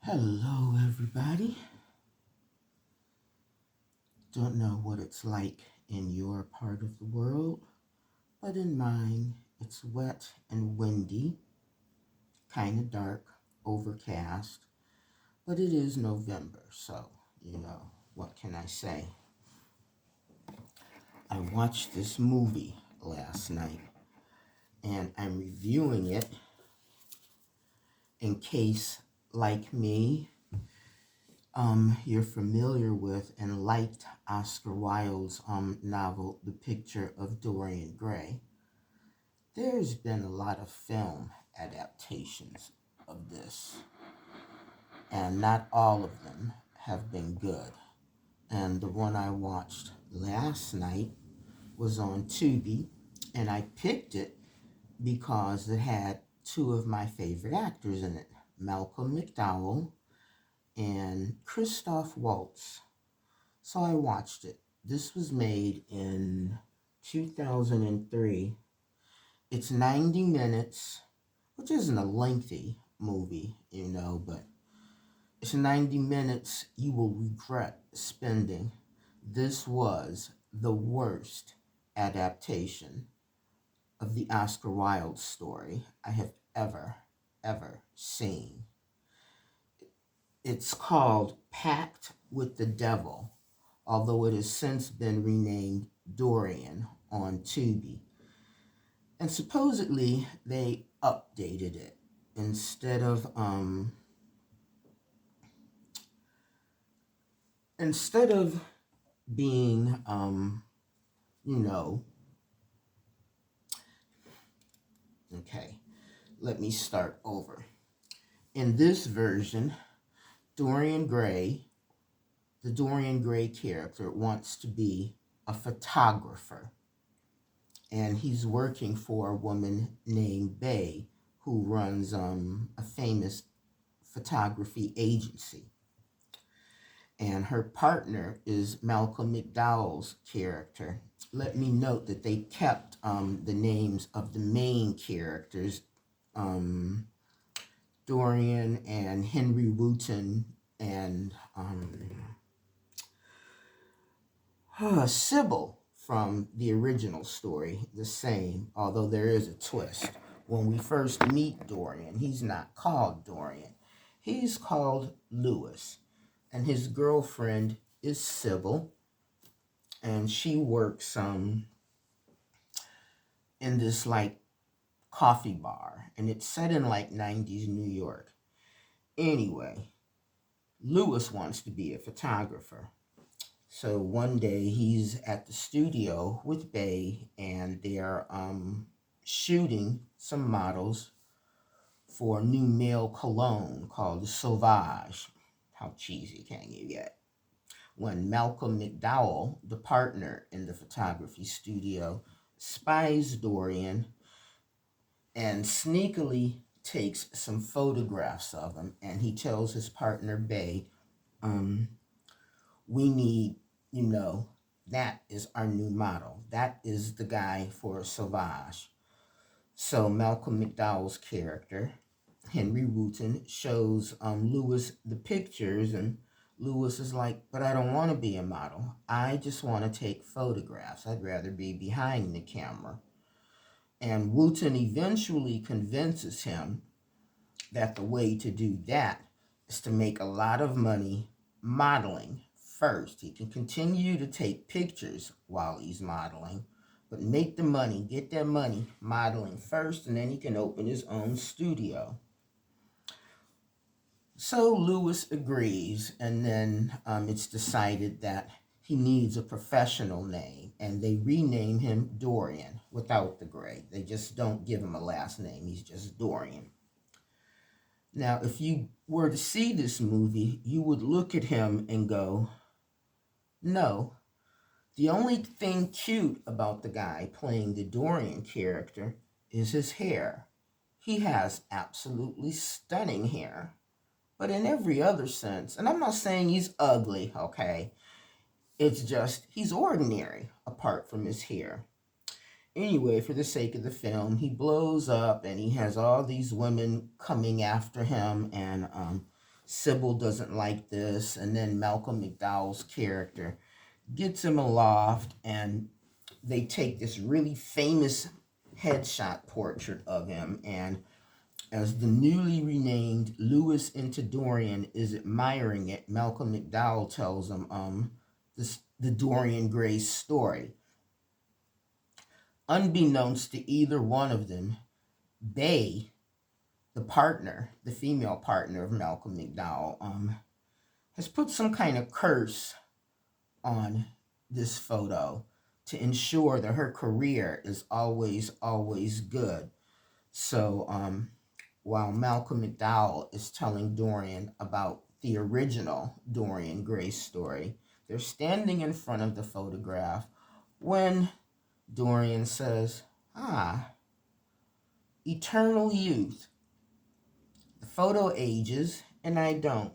Hello, everybody. Don't know what it's like in your part of the world, but in mine, it's wet and windy, kind of dark, overcast, but it is November, so, what can I say? I watched this movie last night, and I'm reviewing it in case, like me, you're familiar with and liked Oscar Wilde's novel, The Picture of Dorian Gray. There's been a lot of film adaptations of this, and not all of them have been good. And the one I watched last night was on Tubi, and I picked it because it had two of my favorite actors in it, Malcolm McDowell and Christoph Waltz. So I watched it. This was made in 2003. It's 90 minutes, which isn't a lengthy movie, but it's 90 minutes you will regret spending. This was the worst adaptation of the Oscar Wilde story I have ever seen. It's called Pact with the Devil, although it has since been renamed Dorian on Tubi. And supposedly they updated it instead of being you know okay, let me start over. In this version, Dorian Gray, the Dorian Gray character, wants to be a photographer, and he's working for a woman named Bay who runs a famous photography agency. And her partner is Malcolm McDowell's character. Let me note that they kept the names of the main characters, Dorian and Henry Wooten and Sybil from the original story, the same, although there is a twist. When we first meet Dorian, he's not called Dorian. He's called Lewis, and his girlfriend is Sybil, and she works in this like coffee bar, and it's set in like 90s New York. Anyway, Lewis wants to be a photographer. So one day he's at the studio with Bay, and they're shooting some models for a new male cologne called Sauvage. How cheesy can you get? When Malcolm McDowell, the partner in the photography studio, spies Dorian and sneakily takes some photographs of him, and he tells his partner Bay, we need, that is our new model. That is the guy for Sauvage. So Malcolm McDowell's character, Henry Wooten, shows Lewis the pictures, and Lewis is like, but I don't want to be a model. I just want to take photographs. I'd rather be behind the camera. And Wooten eventually convinces him that the way to do that is to make a lot of money modeling first. He can continue to take pictures while he's modeling, but make the money, get that money modeling first, and then he can open his own studio. So Lewis agrees, and then it's decided that he needs a professional name, and they rename him Dorian without the gray. They just don't give him a last name. He's just Dorian. Now, if you were to see this movie, you would look at him and go, no, the only thing cute about the guy playing the Dorian character is his hair. He has absolutely stunning hair. But in every other sense, and I'm not saying he's ugly, okay? It's just he's ordinary apart from his hair. Anyway, for the sake of the film, he blows up and he has all these women coming after him, and Sybil doesn't like this, and then Malcolm McDowell's character gets him aloft, and they take this really famous headshot portrait of him, and as the newly renamed Lewis into Dorian is admiring it, Malcolm McDowell tells him the Dorian Gray story. Unbeknownst to either one of them, Bay, the partner, the female partner of Malcolm McDowell, has put some kind of curse on this photo to ensure that her career is always, always good. So, while Malcolm McDowell is telling Dorian about the original Dorian Gray story, they're standing in front of the photograph when Dorian says, eternal youth. The photo ages, and I don't.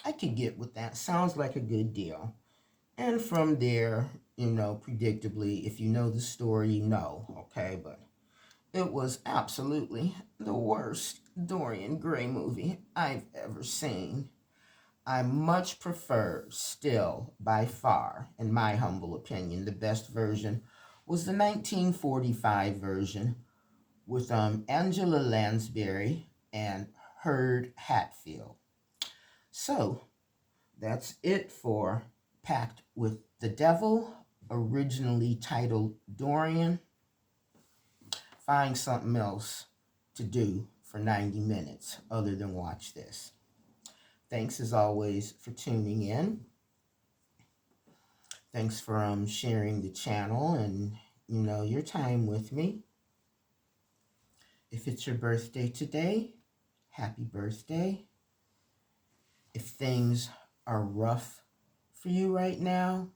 I could get with that. Sounds like a good deal. And from there, predictably, if you know the story, you know, okay? But it was absolutely the worst Dorian Gray movie I've ever seen. I much prefer, still, by far, in my humble opinion, the best version was the 1945 version with Angela Lansbury and Hurd Hatfield. So, that's it for Pact with the Devil, originally titled Dorian. Find something else to do for 90 minutes other than watch this. Thanks as always for tuning in. Thanks for sharing the channel and your time with me. If it's your birthday today, happy birthday. If things are rough for you right now,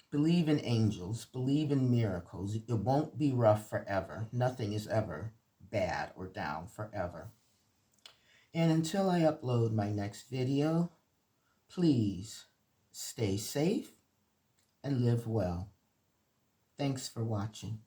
believe in angels, believe in miracles. It won't be rough forever. Nothing is ever bad or down forever. And until I upload my next video, please stay safe and live well. Thanks for watching.